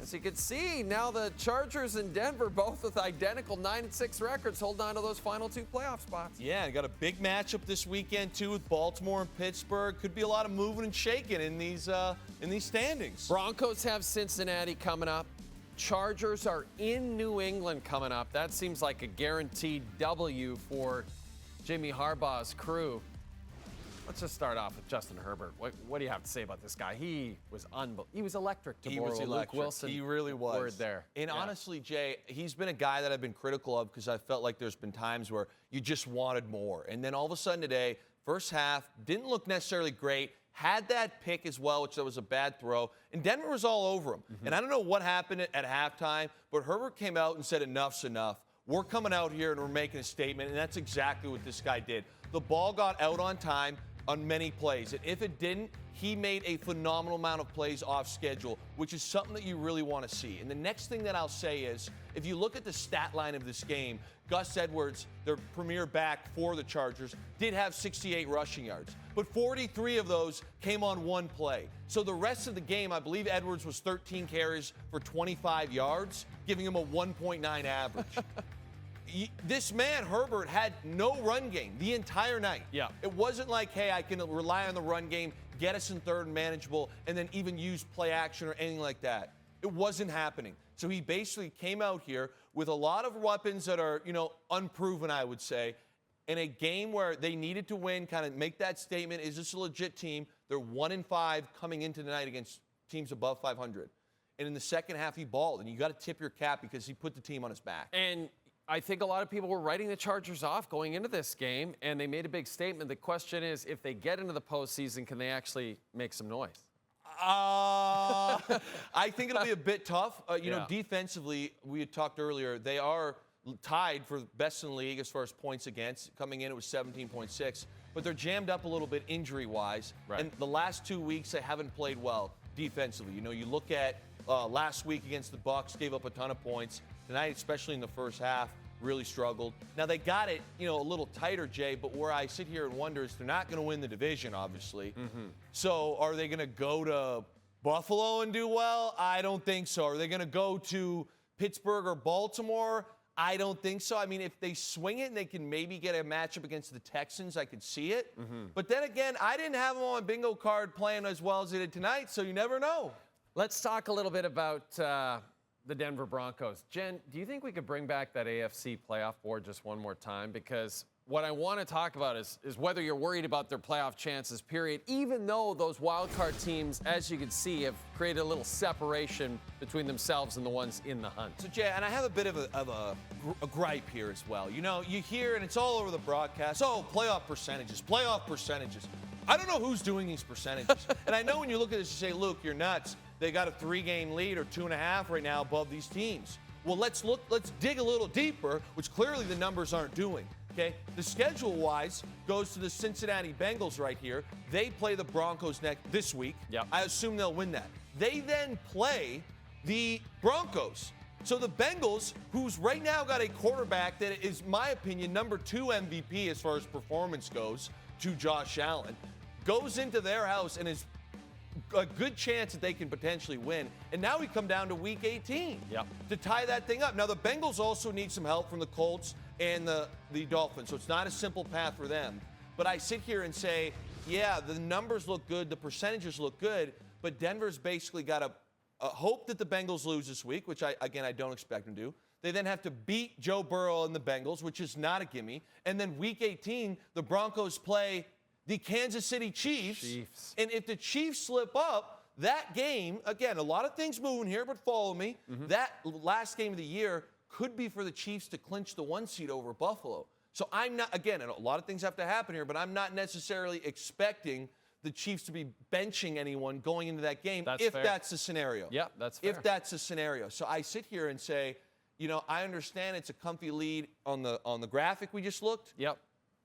As you can see, now the Chargers and Denver, both with identical 9-6 records, hold on to those final two playoff spots. Yeah, got a big matchup this weekend, too, with Baltimore and Pittsburgh. Could be a lot of moving and shaking in these standings. Broncos have Cincinnati coming up. Chargers are in New England coming up. That seems like a guaranteed W for Jimmy Harbaugh's crew. Let's just start off with Justin Herbert. What do you have to say about this guy? He was unbelievable. He was electric to borrow Luke Willson. He really was. Word there. And honestly, Jay, he's been a guy that I've been critical of because I felt like there's been times where you just wanted more. And then all of a sudden today, first half, didn't look necessarily great. Had that pick as well, which was a bad throw. And Denver was all over him. And I don't know what happened at halftime, but Herbert came out and said enough's enough. We're coming out here and we're making a statement, and that's exactly what this guy did. The ball got out on time on many plays. And if it didn't, he made a phenomenal amount of plays off schedule, which is something that you really want to see. And the next thing that I'll say is, if you look at the stat line of this game, Gus Edwards, their premier back for the Chargers, did have 68 rushing yards. But 43 of those came on one play. So the rest of the game, I believe Edwards was 13 carries for 25 yards, giving him a 1.9 average. This man, Herbert, had no run game the entire night. Yeah. It wasn't like, hey, I can rely on the run game, get us in third and manageable, and then even use play action or anything like that. It wasn't happening. So he basically came out here with a lot of weapons that are, unproven, I would say, in a game where they needed to win, kind of make that statement, is this a legit team? They're 1-5 coming into tonight against teams above 500. And in the second half, he balled, and you got to tip your cap because he put the team on his back. And I think a lot of people were writing the Chargers off going into this game, and they made a big statement. The question is, if they get into the postseason, can they actually make some noise? I think it'll be a bit tough. Defensively, we had talked earlier, they are tied for best in the league as far as points against. Coming in, it was 17.6. But they're jammed up a little bit injury-wise. Right. And the last 2 weeks, they haven't played well defensively. You look at last week against the Bucs, gave up a ton of points. Tonight, especially in the first half, really struggled. Now, they got it, a little tighter, Jay, but where I sit here and wonder is they're not going to win the division, obviously. So are they going to go to Buffalo and do well? I don't think so. Are they going to go to Pittsburgh or Baltimore? I don't think so. I mean, if they swing it and they can maybe get a matchup against the Texans, I could see it. But then again, I didn't have them on my bingo card playing as well as they did tonight, so you never know. Let's talk a little bit about the Denver Broncos. Jen, do you think we could bring back that AFC playoff board just one more time? Because what I want to talk about is whether you're worried about their playoff chances, period, even though those wild card teams, as you can see, have created a little separation between themselves and the ones in the hunt. So, Jay, and I have a bit of a gripe here as well. You hear, and it's all over the broadcast, playoff percentages. I don't know who's doing these percentages. And I know when you look at this, you say, Luke, you're nuts. They got a 3-game lead or 2.5 right now above these teams. Well, let's dig a little deeper, which clearly the numbers aren't doing. Okay, the schedule-wise goes to the Cincinnati Bengals right here. They play the Broncos this week. Yep. I assume they'll win that. They then play the Broncos. So the Bengals, who's right now got a quarterback that is, my opinion, number 2 MVP as far as performance goes, to Josh Allen, goes into their house and is a good chance that they can potentially win. And now we come down to week 18 to tie that thing up. Now, the Bengals also need some help from the Colts and the Dolphins, so it's not a simple path for them. But I sit here and say, yeah, the numbers look good, the percentages look good, but Denver's basically got a hope that the Bengals lose this week, which I don't expect them to do. They then have to beat Joe Burrow and the Bengals, which is not a gimme. And then week 18, the Broncos play the Kansas City Chiefs. And if the Chiefs slip up, that game, again, a lot of things moving here, but follow me. That last game of the year could be for the Chiefs to clinch the 1 seed over Buffalo. So I'm not, again, and a lot of things have to happen here, but I'm not necessarily expecting the Chiefs to be benching anyone going into that game if that's the scenario. Yeah, that's fair. If that's the scenario. So I sit here and say, I understand it's a comfy lead on the graphic we just looked. Yep.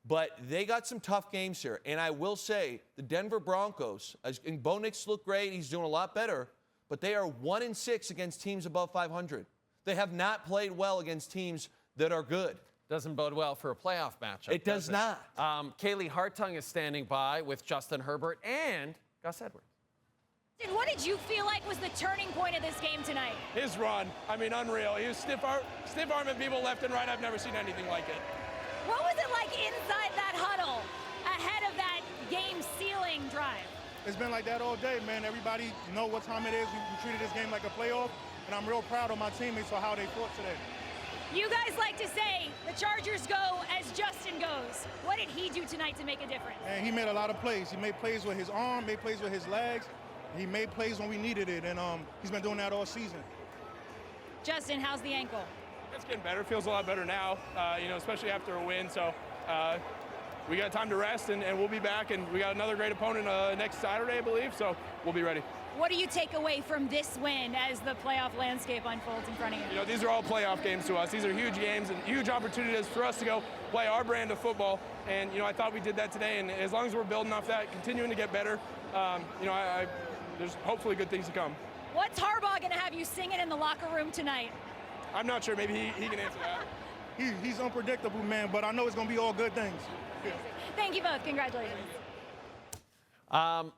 But they got some tough games here. And I will say, the Denver Broncos, and Bo Nix looked great. He's doing a lot better. But they are 1-6 against teams above 500. They have not played well against teams that are good. Doesn't bode well for a playoff matchup. It does not. Kaylee Hartung is standing by with Justin Herbert and Gus Edwards. And what did you feel like was the turning point of this game tonight? His run, I mean, unreal. He was stiff-arming people left and right. I've never seen anything like it. What was it like inside that huddle ahead of that game-sealing drive? It's been like that all day, man. Everybody know what time it is. We treated this game like a playoff, and I'm real proud of my teammates for how they fought today. You guys like to say the Chargers go as Justin goes. What did he do tonight to make a difference? And he made a lot of plays. He made plays with his arm, made plays with his legs. He made plays when we needed it, and he's been doing that all season. Justin, how's the ankle? It's getting better. Feels a lot better now, especially after a win. So we got time to rest, and we'll be back. And we got another great opponent next Saturday, I believe, so we'll be ready. What do you take away from this win as the playoff landscape unfolds in front of you? These are all playoff games to us. These are huge games and huge opportunities for us to go play our brand of football. And, I thought we did that today. And as long as we're building off that, continuing to get better, there's hopefully good things to come. What's Harbaugh going to have you singing in the locker room tonight? I'm not sure. Maybe he can answer that. He's unpredictable, man, but I know it's going to be all good things. Yeah. Thank you both. Congratulations.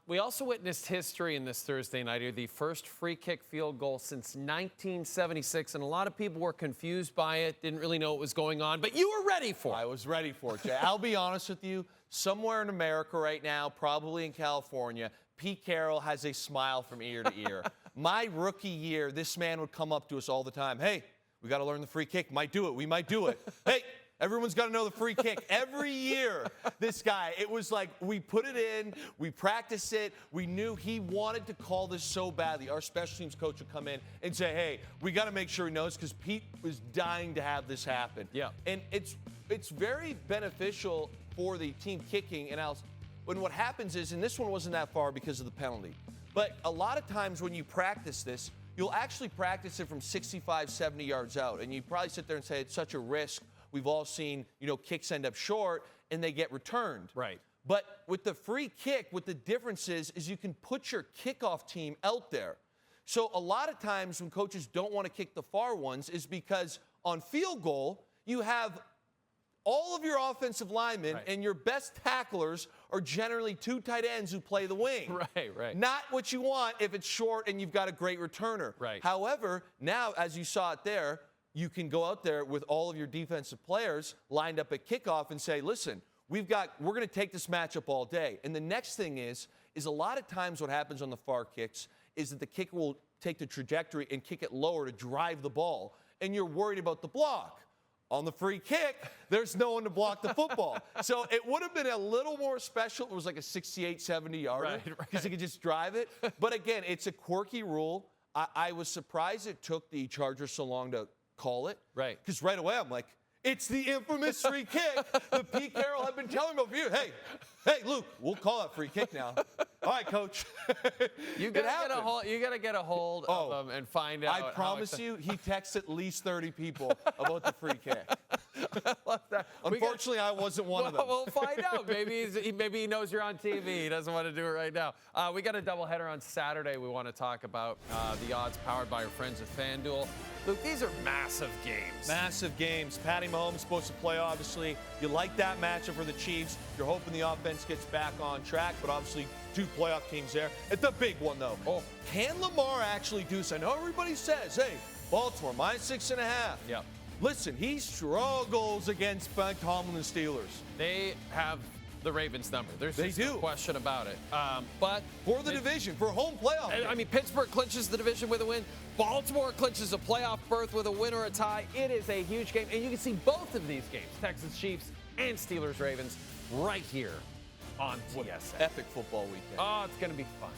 We also witnessed history in this Thursday night here, the first free kick field goal since 1976, and a lot of people were confused by it, didn't really know what was going on, but you were ready for it. I was ready for it, Jay. I'll be honest with you, somewhere in America right now, probably in California, Pete Carroll has a smile from ear to ear. My rookie year, this man would come up to us all the time. Hey, we got to learn the free kick. Might do it. We might do it. Hey, everyone's got to know the free kick. Every year, this guy, it was like we put it in, we practiced it, we knew he wanted to call this so badly. Our special teams coach would come in and say, hey, we got to make sure he knows because Pete was dying to have this happen. Yeah. And it's very beneficial for the team kicking. And when what happens is, and this one wasn't that far because of the penalty, but a lot of times when you practice this, you'll actually practice it from 65, 70 yards out. And you probably sit there and say it's such a risk. We've all seen, kicks end up short and they get returned. Right. But with the free kick, what the difference is you can put your kickoff team out there. So a lot of times when coaches don't want to kick the far ones is because on field goal, you have all of your offensive linemen right. and your best tacklers are generally two tight ends who play the wing. Right. Not what you want if it's short and you've got a great returner. Right. However, now, as you saw it there, you can go out there with all of your defensive players lined up at kickoff and say, listen, we're going to take this matchup all day. And the next thing is a lot of times what happens on the far kicks is that the kicker will take the trajectory and kick it lower to drive the ball, and you're worried about the block. On the free kick, there's no one to block the football. So it would have been a little more special. It was like a 68, 70-yarder because he could just drive it. But again, it's a quirky rule. I was surprised it took the Chargers so long to call it. Right. Because right away I'm like, it's the infamous free kick that Pete Carroll had been telling me over here. Hey, Luke, we'll call that free kick now. All right, coach. You got to get a hold of him and find out. I promise you, he texts at least 30 people about the free kick. I love that. Unfortunately, I wasn't one of them. We'll find out. Maybe he knows you're on TV. He doesn't want to do it right now. We got a doubleheader on Saturday. We want to talk about the odds powered by our friends at FanDuel. Luke, these are massive games. Massive games. Patty Mahomes supposed to play, obviously. You like that matchup for the Chiefs. You're hoping the offense gets back on track, but obviously two playoff teams there. It's the big one, though. Oh. Can Lamar actually do so? I know everybody says, hey, Baltimore, -6.5. Yep. Listen, he struggles against Tomlin and Steelers. They have the Ravens number. There's They do. no question about it. But For the division, for home playoff. I mean, Pittsburgh clinches the division with a win. Baltimore clinches a playoff berth with a win or a tie. It is a huge game, and you can see both of these games, Texans Chiefs and Steelers Ravens, right here on TSN. Epic football weekend. Oh, it's going to be fun.